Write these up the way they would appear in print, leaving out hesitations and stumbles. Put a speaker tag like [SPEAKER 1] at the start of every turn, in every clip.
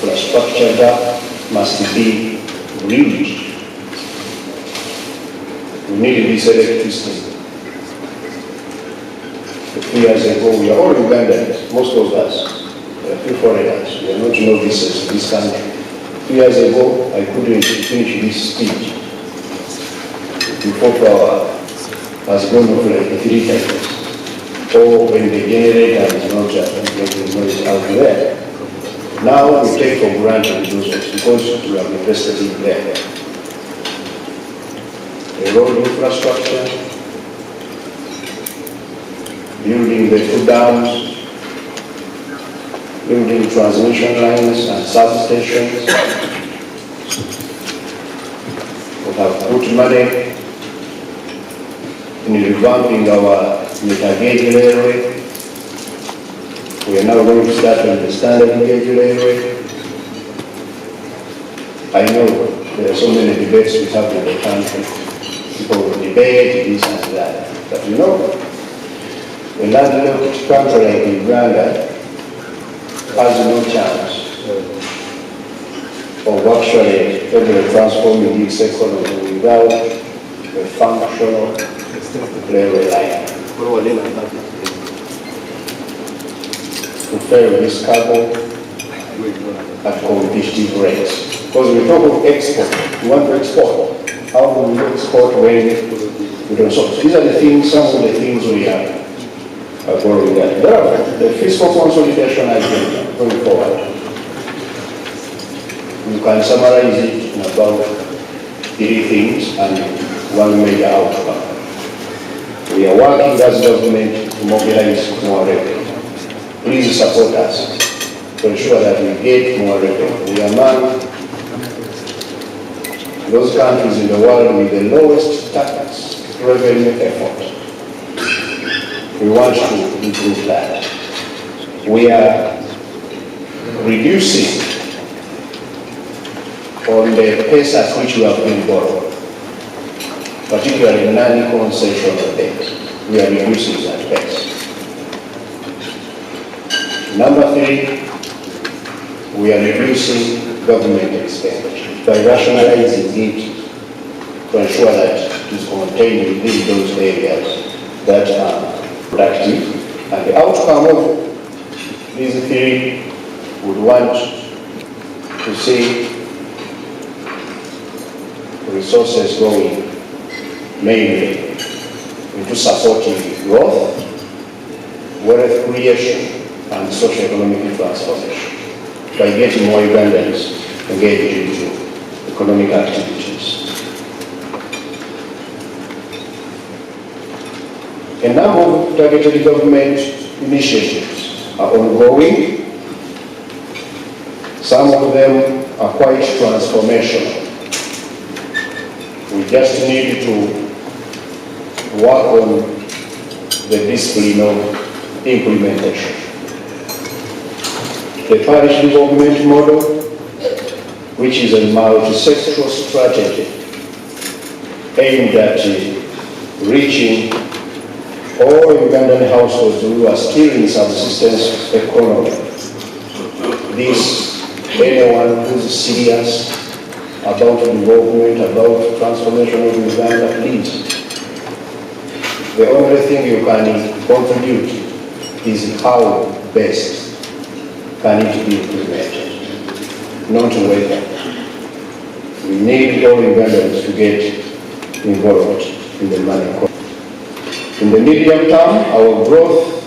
[SPEAKER 1] infrastructure gap must be bridged. We need this electricity. A few years ago, we are all Ugandans, most of us. There are few foreigners. We are not novices to this country. A few years ago, I couldn't finish this speech before power has gone off like 3 times. Or when the generator is not getting noise out there. Now we take for granted those because we have invested in there. The road infrastructure, building the two dams, building transmission lines and substations. We have put money in revamping our meter gauge railway. We are now going to start on the standard gauge railway. I know there are so many debates we have in the country. People will debate this and that. But you know, a landlocked country like Uganda has no chance of actually transforming its economy without a functional railway line. To ferry this cargo at competitive rates. Because we talk of export, we want to export. How do we export when we don't? So these are the things, some of the things we are going at. Therefore, the fiscal consolidation agenda going forward, you can summarize it in about 3 things and 1 major outcome. We are working as government to mobilize more revenue. Please support us to ensure that we get more revenue. We are among those countries in the world with the lowest tax revenue effort. We want to improve that. We are reducing on the pace at which we have been borrowed, particularly non-concessional debt. We are reducing that pace. Number 3, we are reducing government expenditure by rationalizing it to ensure that it is contained within those areas that are productive. And the outcome of these 3 would want to see resources going mainly into supporting growth, wealth creation, and socio-economic transformation by getting more Ugandans engaged into economic activities. A number of targeted government initiatives are ongoing. Some of them are quite transformational. We just need to work on the discipline of implementation. The parish development model, which is a multi-sectoral strategy aimed at reaching all Ugandan households who are still in subsistence economy. This, anyone who's serious about development, about transformation of Uganda, please. The only thing you can contribute is how best can it be implemented, not whether. We need all Ugandans to get involved in the money. In the medium term, our growth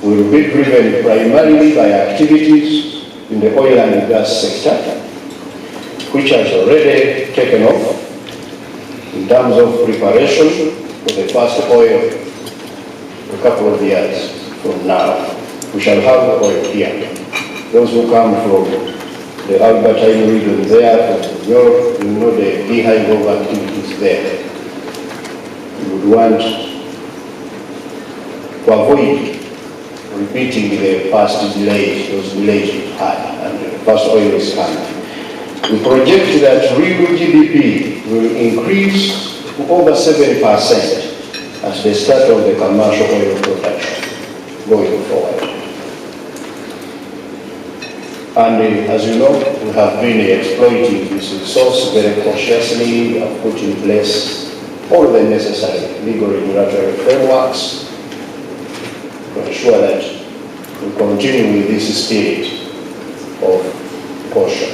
[SPEAKER 1] will be driven primarily by activities in the oil and gas sector, which has already taken off in terms of preparation for the first oil a couple of years from now. We shall have oil here. Those who come from the Albertine region there, from Europe, you know the beehive of activities there. We would want to avoid repeating the past delays, those delays we had, and the first oil is coming. We project that real GDP will increase to over 7% at the start of the commercial oil production going forward. And as you know, we have been exploiting this resource very cautiously. We have put in place all the necessary legal regulatory frameworks to ensure that we continue with this spirit of caution.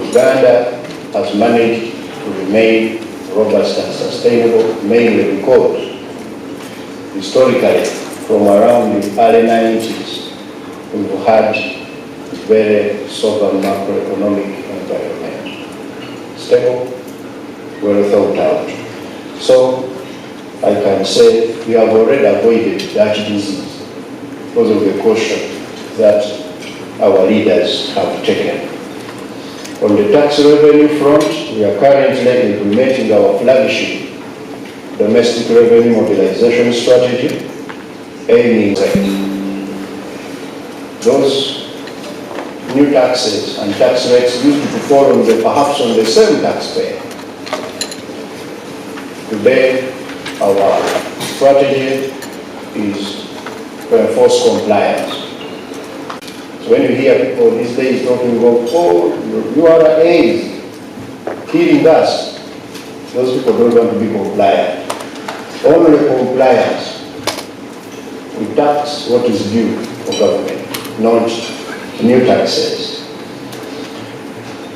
[SPEAKER 1] Uganda has managed to remain robust and sustainable, mainly because historically, from around the early 90s, we've had a very sober macroeconomic environment. Stable, well thought out. So I can say we have already avoided that disease because of the caution that our leaders have taken. On the tax revenue front, we are currently implementing our flagship domestic revenue mobilization strategy, aiming at those new taxes and tax rates used to fall perhaps on the same taxpayer. Today, our strategy is to enforce compliance. So when you hear people these days talking about, oh, URAs killing us, those people don't want to be compliant. Only compliance. We tax what is due for government, not new taxes.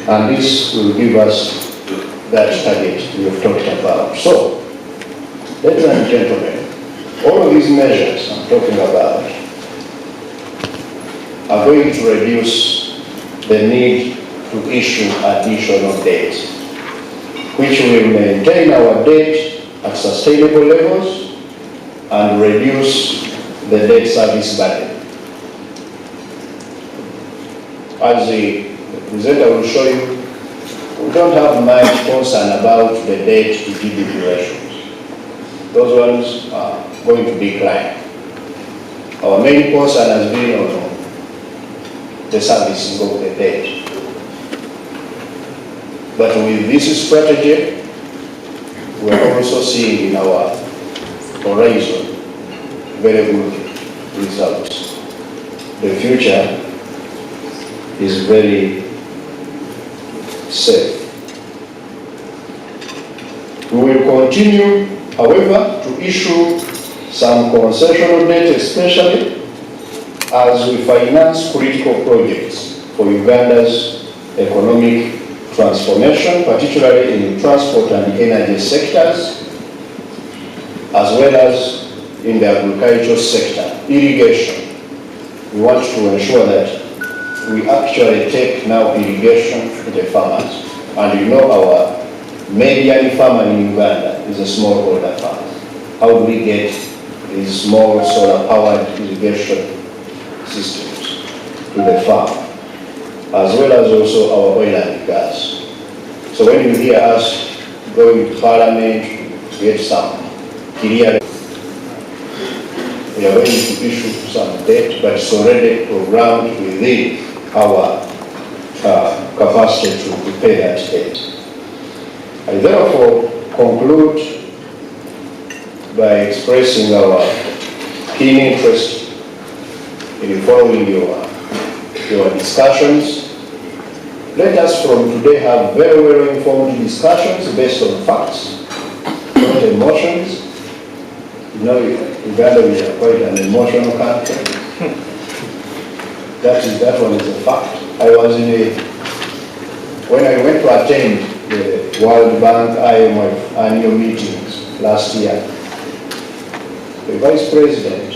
[SPEAKER 1] And this will give us that target we have talked about. So, ladies and gentlemen, all of these measures I'm talking about are going to reduce the need to issue additional debt, which will maintain our debt at sustainable levels and reduce the debt service burden. As the presenter will show you, we don't have much concern about the debt to GDP ratios. Those ones are going to decline. Our main concern has been on the servicing of the debt. But with this strategy, we are also seeing in our horizon very good results. The future is very safe. We will continue, however, to issue some concessional debt, especially as we finance critical projects for Uganda's economic transformation, particularly in transport and energy sectors, as well as in the agricultural sector, irrigation. We want to ensure that we actually take now irrigation to the farmers. And you know our median farmer in Uganda is a smallholder farmer. How do we get these small solar-powered irrigation systems to the farm, as well as also our oil and gas? So when you hear us going to Parliament to get some clear, we are going to issue some debt, but it's already programmed within our capacity to repay that debt. I therefore conclude by expressing our keen interest in following your discussions. Let us from today have very well-informed discussions based on facts, not emotions. You know, Uganda, we are quite an emotional country. That one is a fact. When I went to attend the World Bank IMF annual meetings last year, the vice president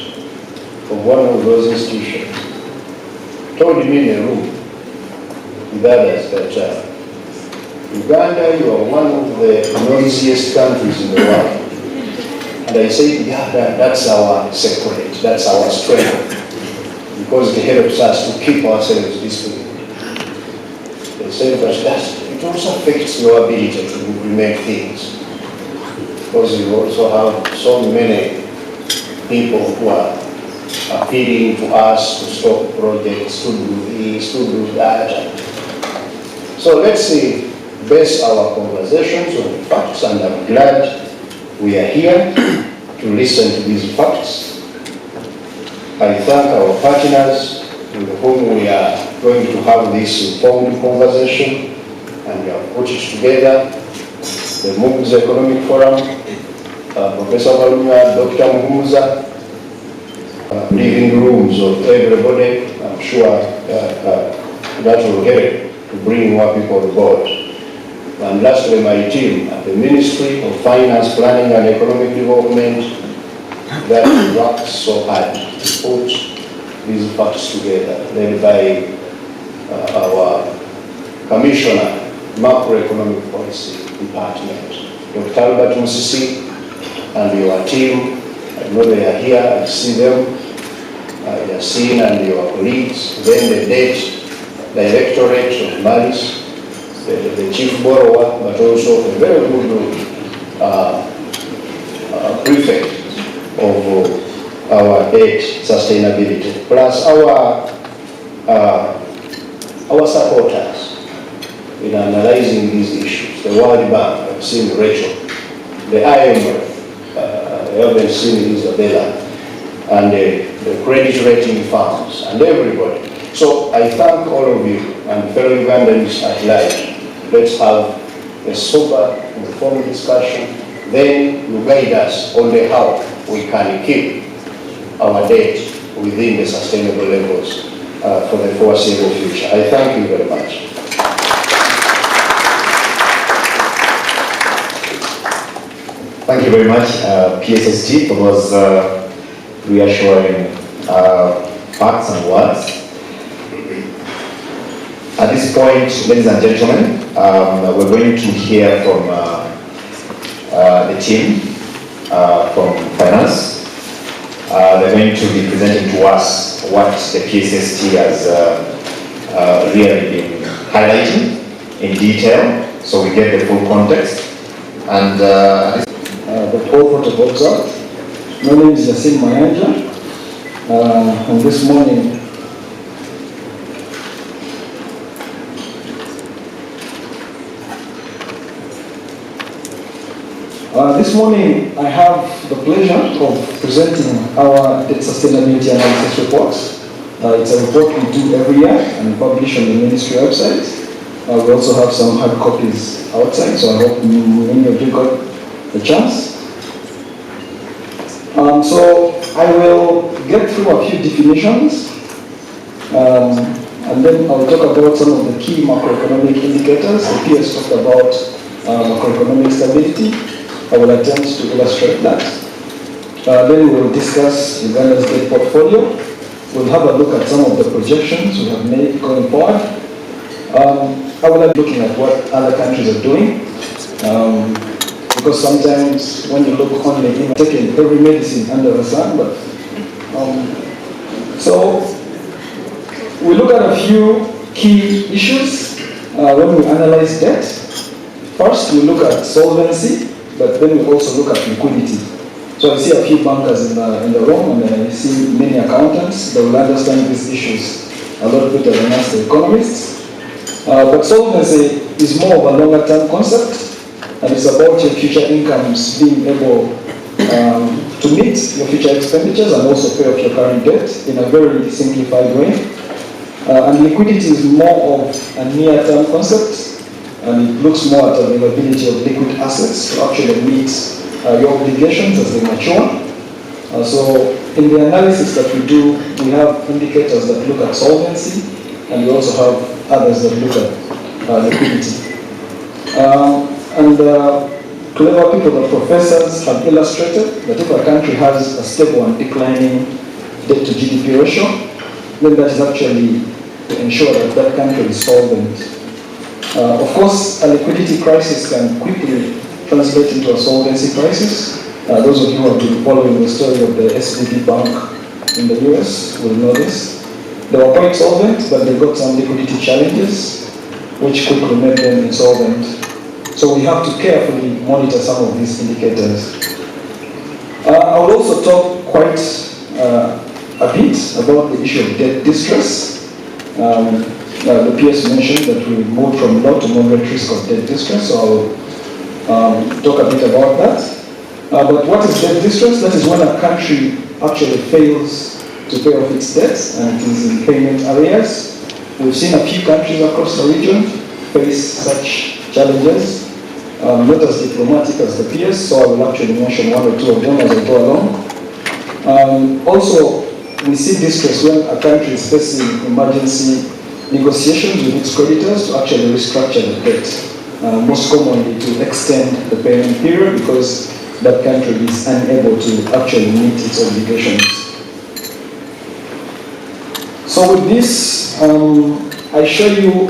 [SPEAKER 1] of one of those institutions told me in a room with others that Uganda, you are one of the noisiest countries in the world. And I said, yeah, that's our secret, that's our strength, because it helps us to keep ourselves disciplined. They said, but it also affects your ability to implement things, because you also have so many people who are appealing to us to stop projects, to do this, to do that. So let's base our conversations on facts, and I'm glad we are here to listen to these facts. I thank our partners with whom we are going to have this informed conversation and we have put it together. The MOOC's Economic Forum, Professor Malumya, Dr. Muhumuza, living rooms of everybody. I'm sure that will help to bring more people on board. And lastly, my team at the Ministry of Finance, Planning and Economic Development that works so hard to put these facts together, led by our Commissioner, Macroeconomic Policy Department, Dr. Albert Musisi, and your team. I know they are here, I see them, Yasin and your colleagues, then the Debt Directorate of Malis, the Chief Borrower, but also a very good prefect of our debt sustainability, plus our supporters in analyzing these issues. The World Bank, I've seen Rachel, the IMF, I haven't seen Isabella, and the credit rating firms, and everybody. So I thank all of you and fellow Ugandans at large. Let's have a sober, informed discussion. Then you guide us on the how we can keep our debt within the sustainable levels for the foreseeable future. I thank you very much.
[SPEAKER 2] Thank you very much, PSST, for those reassuring facts and words. At this point, ladies and gentlemen, we're going to hear from the team from finance. They're going to be presenting to us what the PSST has really been highlighting in detail, so we get the full context. And
[SPEAKER 3] the port of observe. My name is Yasin Mayanja, and this morning I have the pleasure of presenting our debt sustainability analysis report. It's a report we do every year and publish on the ministry website. We also have some hard copies outside, so I hope many of you got the chance. So I will get through a few definitions, and then I'll talk about some of the key macroeconomic indicators. The PS talked about macroeconomic stability. I will attempt to illustrate that. Then we will discuss Uganda's debt portfolio. We'll have a look at some of the projections we have made going forward. I will be looking at what other countries are doing, because sometimes when you look only in taking every medicine under the sun, but so we look at a few key issues when we analyze debt. First, we look at solvency, but then we also look at liquidity. So I see a few bankers in the room, and I see many accountants. They will understand these issues a lot better than us, the economists. But solvency is more of a longer term concept, and it's about your future incomes being able to meet your future expenditures and also pay off your current debt in a very simplified way. And liquidity is more of a near term concept, and it looks more at availability of liquid assets to actually meet your obligations as they mature. So in the analysis that we do, we have indicators that look at solvency, and we also have others that look at liquidity. Clever people, the professors, have illustrated that if a country has a stable and declining debt to GDP ratio, then that is actually to ensure that that country is solvent. Of course, a liquidity crisis can quickly translate into a solvency crisis. Those of you who have been following the story of the SVB Bank in the US will know this. They were quite solvent, but they got some liquidity challenges, which quickly made them insolvent. So we have to carefully monitor some of these indicators. I will also talk quite a bit about the issue of debt distress. The PS mentioned that we moved from low to moderate risk of debt distress, so I will talk a bit about that. But what is debt distress? That is when a country actually fails to pay off its debts and it is in payment arrears. We've seen a few countries across the region face such challenges, not as diplomatic as the peers, so I will actually mention one or two of them as I go along. Also, we see distress when a country is facing emergency negotiations with its creditors to actually restructure the debt, most commonly to extend the payment period because that country is unable to actually meet its obligations. So with this, I show you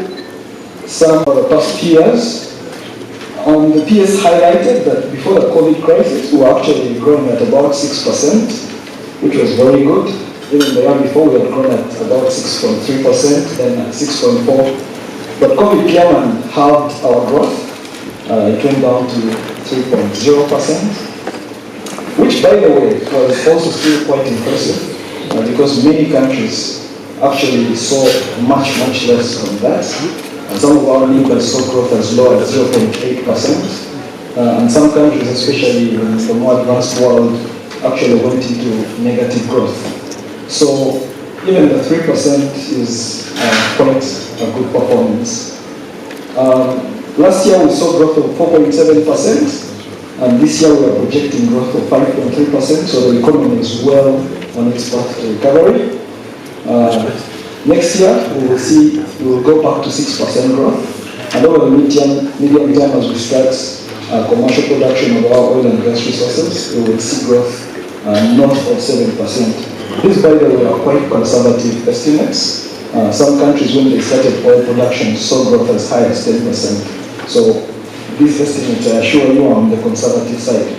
[SPEAKER 3] some of the past few years. The PS highlighted that before the COVID crisis, we were actually growing at about 6%, which was very good. Even the year before, we had grown at about 6.3%, then at 6.4%. But COVID came and halved our growth. It went down to 3.0%, which, by the way, was also still quite impressive because many countries actually saw much, much less than that. And some of our neighbors saw growth as low as 0.8%. And some countries, especially in the more advanced world, actually went into negative growth. So even the 3% is quite a good performance. Last year we saw growth of 4.7%. And this year we are projecting growth of 5.3%, so the economy is well on its path to recovery. Next year we will go back to 6% growth, and over the medium term as we start commercial production of our oil and gas resources, we will see growth north of 7%. These, by the way, are quite conservative estimates. Some countries, when they started oil production, saw growth as high as 10%. So these estimates, I assure you, are on the conservative side.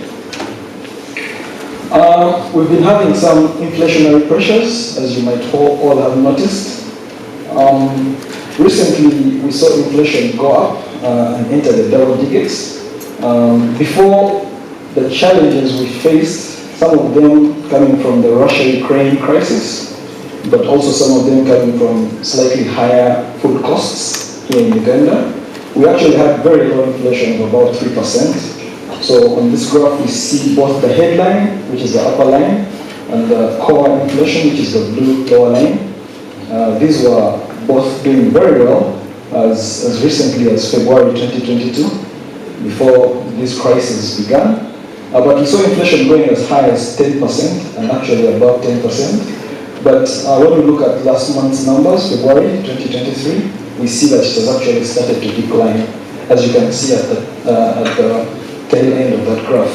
[SPEAKER 3] We've been having some inflationary pressures, as you might all have noticed. Recently, we saw inflation go up and enter the double digits. Before the challenges we faced, some of them coming from the Russia-Ukraine crisis, but also some of them coming from slightly higher food costs here in Uganda, we actually had very low inflation of about 3%. So on this graph, we see both the headline, which is the upper line, and the core inflation, which is the blue lower line. These were both doing very well as recently as February 2022, before this crisis began. But we saw inflation going as high as 10% and actually above 10%. But when we look at last month's numbers, February 2023, we see that it has actually started to decline, as you can see at the tail end of that graph.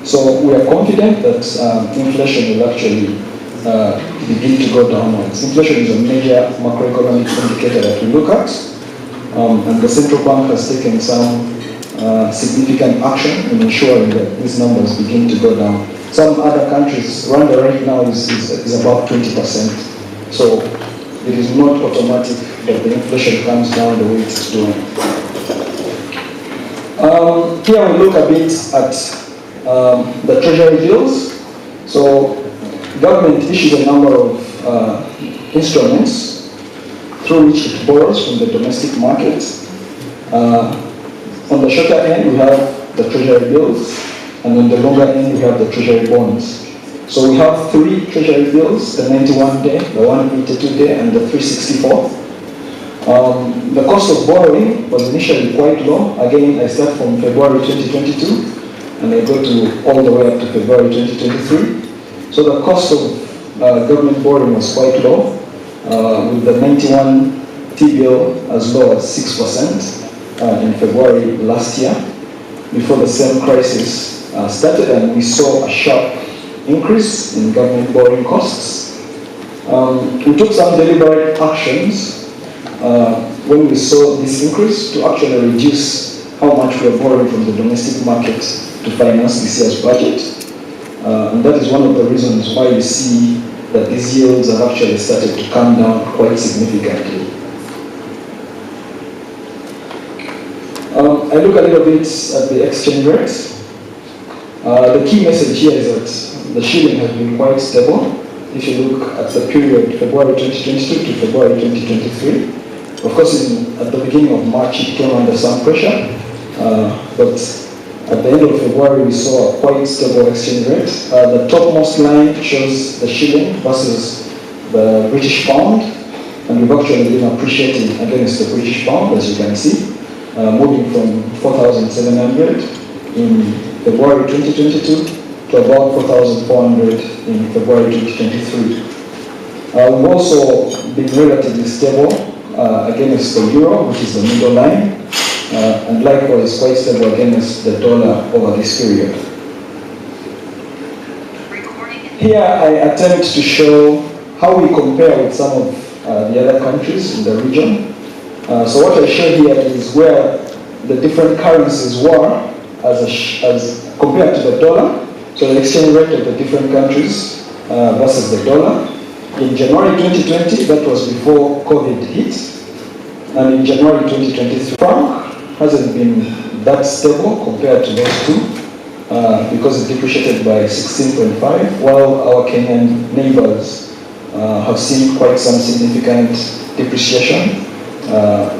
[SPEAKER 3] So we are confident that inflation will actually begin to go downwards. Inflation is a major macroeconomic indicator that we look at, and the central bank has taken some significant action in ensuring that these numbers begin to go down. Some other countries, Rwanda right now is about 20%. So it is not automatic that the inflation comes down the way it's doing. Here we look a bit at the treasury bills. So government issues a number of instruments through which it borrows from the domestic market. On the shorter end, we have the treasury bills, and on the longer end, we have the treasury bonds. So we have three treasury bills, the 91-day, the 182-day, and the 364. The cost of borrowing was initially quite low. Again, I start from February 2022, and I go to all the way up to February 2023. So the cost of government borrowing was quite low, with the 91T bill as low as 6%. In February last year, before the same crisis started, and we saw a sharp increase in government borrowing costs. We took some deliberate actions when we saw this increase to actually reduce how much we are borrowing from the domestic market to finance this year's budget. And that is one of the reasons why you see that these yields have actually started to come down quite significantly. I look a little bit at the exchange rate. The key message here is that the shilling has been quite stable. If you look at the period February 2022 to February 2023, of course at the beginning of March it came under some pressure, but at the end of February we saw a quite stable exchange rate. The topmost line shows the shilling versus the British pound, and we've actually been appreciating against the British pound, as you can see, moving from 4,700 in February 2022 to about 4,400 in February 2023. We've also been relatively stable against the euro, which is the middle line, and likewise quite stable against the dollar over this period. Here I attempt to show how we compare with some of the other countries in the region. So what I show here is where the different currencies were as compared to the dollar. So the exchange rate of the different countries versus the dollar. In January 2020, that was before COVID hit, and in January 2023, franc hasn't been that stable compared to those two because it depreciated by 16.5, while our Kenyan neighbors have seen quite some significant depreciation,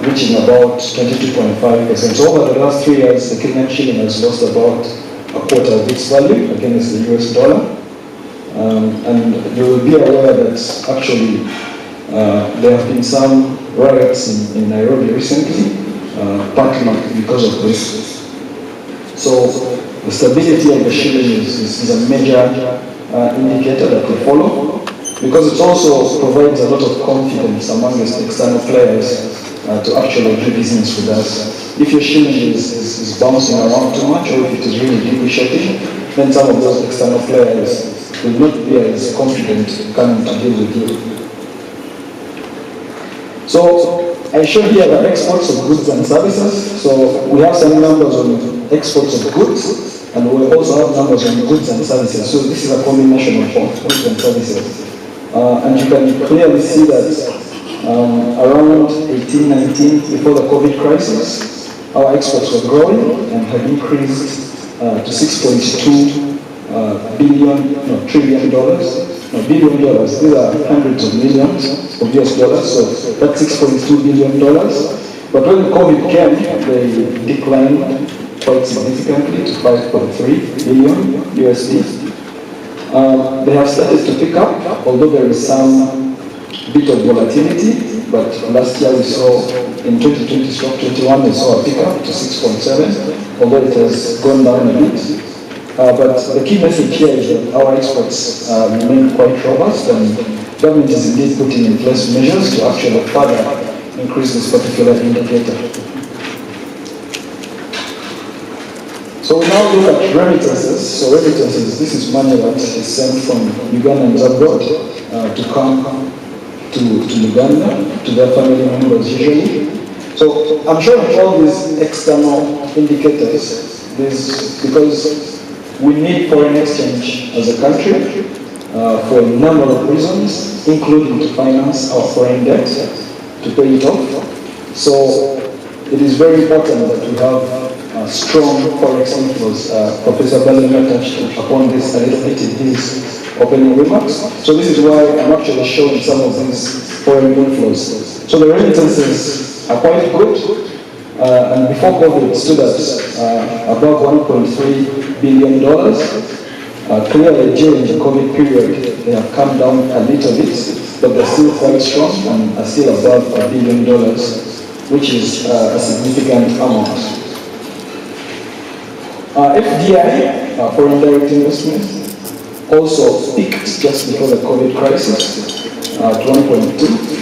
[SPEAKER 3] reaching about 22.5%. So over the last 3 years, the Kenyan shilling has lost about a quarter of its value against the US dollar. And you will be aware that actually there have been some riots in Nairobi recently, partly because of this. So the stability of the shilling is a major indicator that we follow, because it also provides a lot of confidence amongst external players to actually do business with us. If your shilling is bouncing around too much, or if it is really depreciating, then some of those external players will not be as confident coming to deal with you. So I show here the exports of goods and services. So we have some numbers on exports of goods, and we also have numbers on goods and services. So this is a combination of both goods and services. And you can clearly see that around 18-19, before the COVID crisis, our exports were growing and had increased to $6.2 trillion dollars. No, billion dollars. These are hundreds of millions of US dollars. So that's $6.2 billion. But when COVID came, they declined quite significantly to 5.3 billion USD. They have started to pick up, although there is some bit of volatility. But last year we saw, in 2020-21, we saw a pickup to 6.7, although it has gone down a bit. But the key message here is that our exports remain quite robust, and government is indeed putting in place measures to actually further increase this particular indicator. So we now look at remittances. So remittances, this is money that is sent from Ugandans abroad to come to Uganda, to their family members usually. So I'm showing all these external indicators, because we need foreign exchange as a country for a number of reasons, including to finance our foreign debt, to pay it off. So it is very important that we have strong forex inflows. Professor Balema touched upon this a little bit in his opening remarks. So this is why I'm actually showing some of these foreign inflows. So the remittances are quite good. And before COVID, it stood at above $1.3 billion. Clearly, during the COVID period, they have come down a little bit, but they're still quite strong and are still above $1 billion, which is a significant amount. FDI, foreign direct investment, also peaked just before the COVID crisis at 1.2.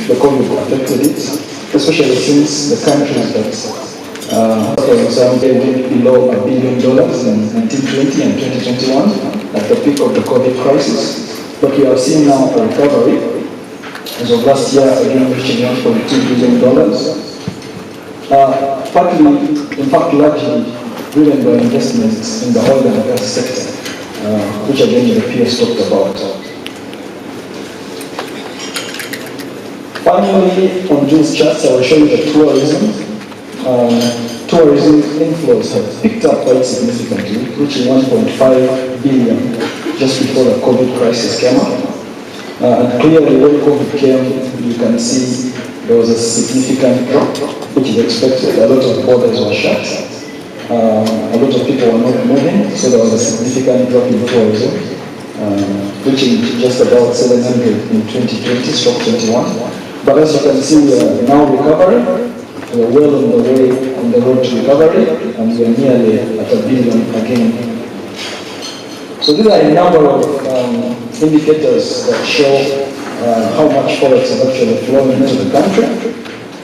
[SPEAKER 3] The COVID affected it, especially since the countries that for example, they went below $1 billion in 1920 and 2021 at the peak of the COVID crisis. But we are seeing now a recovery. As of last year, again reaching $1.2 billion. Partly, in fact, largely driven by investments in the oil and gas sector, which again the peers talked about. Finally, on these charts, I will show you the tourism. Tourism inflows have picked up quite significantly, reaching 1.5 billion just before the COVID crisis came up. And clearly, when COVID came, you can see there was a significant drop, which is expected. A lot of borders were shut. A lot of people were not moving, so there was a significant drop in tourism, reaching just about 700 in 2020-21. But as you can see, we are now recovering. We are well on the way on the road to recovery, and we are nearly at $1 billion again. So these are a number of indicators that show how much forex is actually flowing into the country.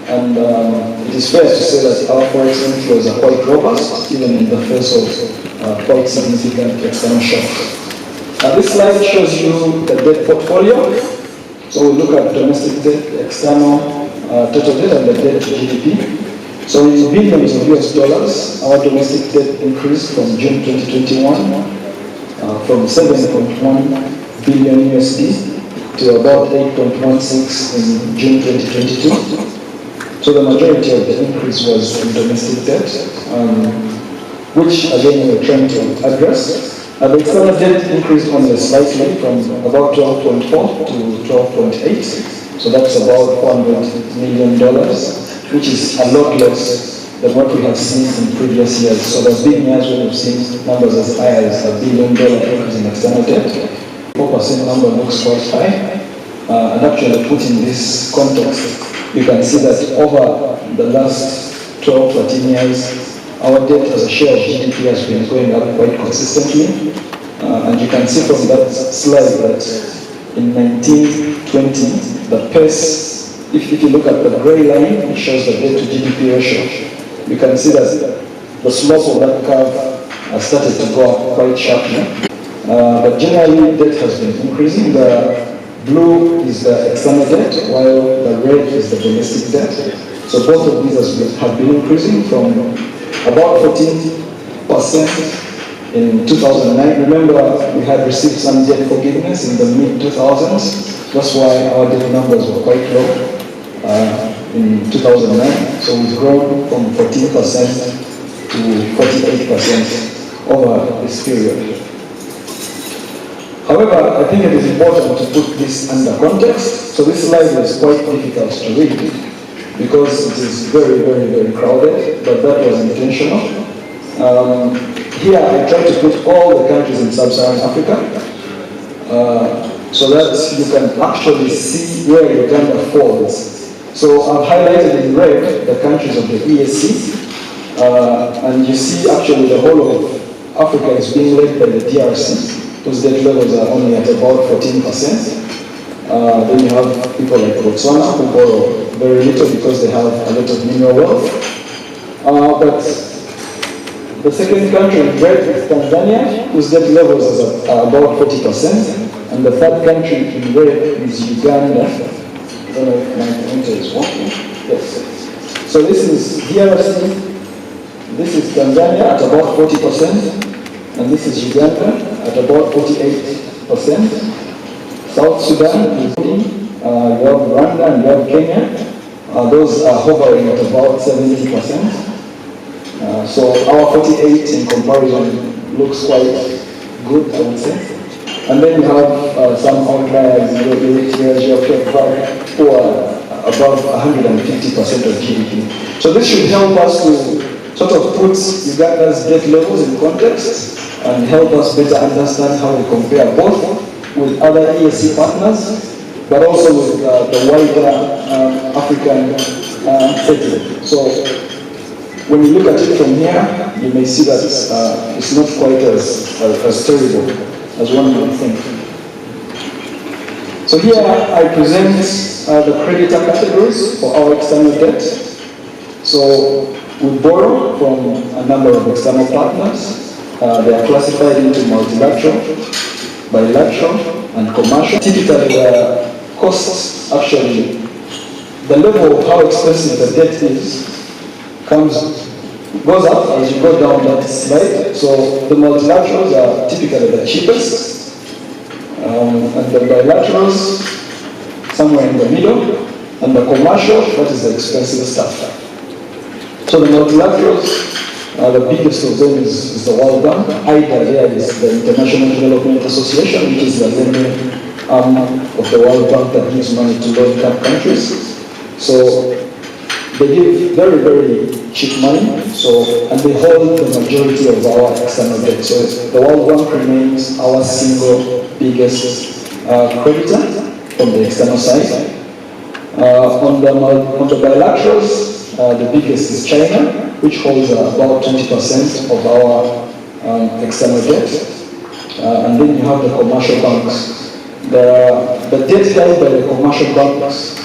[SPEAKER 3] And it is fair to say that our forex inflows are quite robust, even in the face of quite significant external shocks. This slide shows you the debt portfolio. So we look at domestic debt, external total debt, and the debt to GDP. So in billions of US dollars, our domestic debt increased from June 2021 from 7.1 billion USD to about 8.16 in June 2022. So the majority of the increase was in domestic debt, which again we're trying to address. The external debt increased only slightly from about 12.4 to 12.8. So that's about $400 million, which is a lot less than what we have seen in previous years. So there's been years when we've seen numbers as high as $1 billion increase in external debt. 4% number looks quite high. And actually put in this context, you can see that over the last 12, 13 years, our debt as a share of GDP has been going up quite consistently. And you can see from that slide that in 1920, the pace, if you look at the gray line, it shows the debt to GDP ratio. You can see that the slope of that curve has started to go up quite sharply. But generally, debt has been increasing. The blue is the external debt, while the red is the domestic debt. So both of these have been increasing from about 14% in 2009. Remember, we had received some debt forgiveness in the mid-2000s. That's why our debt numbers were quite low in 2009. So we've grown from 14% to 48% over this period. However, I think it is important to put this under context. So this slide is quite difficult to read because it is very, very, very crowded, but that was intentional. Here I try to put all the countries in sub-Saharan Africa so that you can actually see where Uganda falls. So I've highlighted in red the countries of the EAC, and you see actually the whole of Africa is being led by the DRC. Those debt levels are only at about 14%. Then you have people like Botswana who borrow very little because they have a lot of mineral wealth. But the second country in red is Tanzania, whose debt levels are about 40%. And the third country in red is Uganda. I don't know if my pointer is working. Yes. So this is DRC, this is Tanzania at about 40%, and this is Uganda at about 48%. South Sudan is you have Rwanda and you have Kenya. Those are hovering at about 70%. So our 48 in comparison looks quite good, I would say. And then you have some outliers, who are above 150% of GDP. So this should help us to sort of put Uganda's debt levels in context and help us better understand how we compare both with other EAC partners, but also with the wider African setting. So when you look at it from here, you may see that it's not quite as terrible as one might think. So here I present the creditor categories for our external debt. So we borrow from a number of external partners. They are classified into multilateral, bilateral, and commercial. Typically, the costs, actually, the level of how expensive the debt is goes up as you go down that slide. So the multilaterals are typically the cheapest, and the bilaterals somewhere in the middle, and the commercial, that is the expensive stuff. So the multilaterals, the biggest of them is the World Bank. IDA there is the International Development Association, which is the lending arm of the World Bank that gives money to low-income countries. So they give very, very cheap money, and they hold the majority of our external debt. So the World Bank remains our single biggest creditor from the external side. On the bilaterals, the biggest is China, which holds about 20% of our external debt. And then you have the commercial banks. The debt held by the commercial banks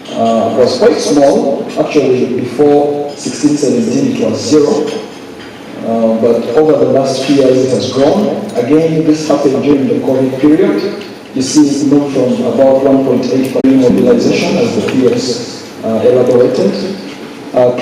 [SPEAKER 3] was quite small. Actually, before 16-17, it was zero. But over the last few years, it has grown. Again, this happened during the COVID period. You see it moved from about 1.8 billion mobilization, as the PS elaborated,